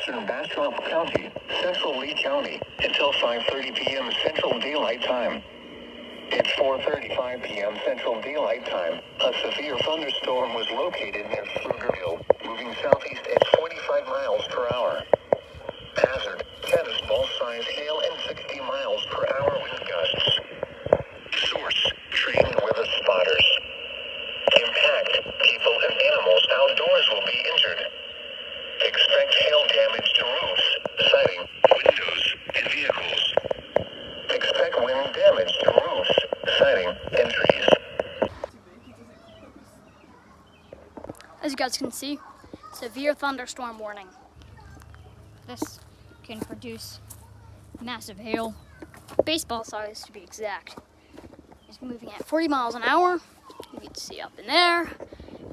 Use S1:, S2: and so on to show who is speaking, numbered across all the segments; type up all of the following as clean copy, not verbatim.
S1: western Bastrop County, central Lee County, until 5:30 p.m. Central Daylight Time. At 4:35 p.m. Central Daylight Time, a severe thunderstorm was located near Pflugerville, moving southeast at 45 miles per hour. Hazard, tennis ball size hail and 60 miles per hour wind gusts. Source, trained weather spotters. Impact, people and animals outdoors will be injured. Expect hail damage to roofs, siding, windows, and vehicles. Expect wind damage to roofs, siding, and trees.
S2: As you guys can see, severe thunderstorm warning. This can produce massive hail, baseball size to be exact. It's moving at 40 miles an hour. You can see up in there.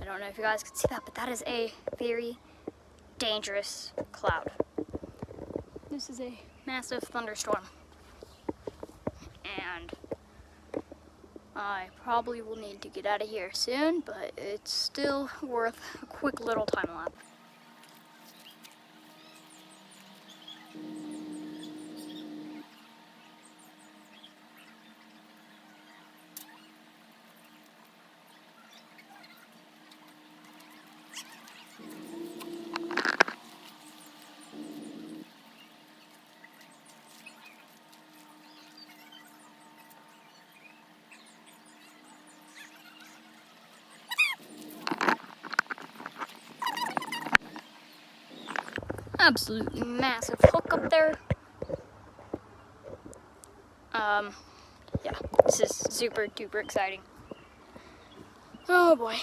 S2: I don't know if you guys can see that, but that is a very dangerous cloud. This is a massive thunderstorm. And I probably will need to get out of here soon, but it's still worth a quick little time lapse. Absolutely massive hook up there. Yeah, this is super duper exciting. Oh boy.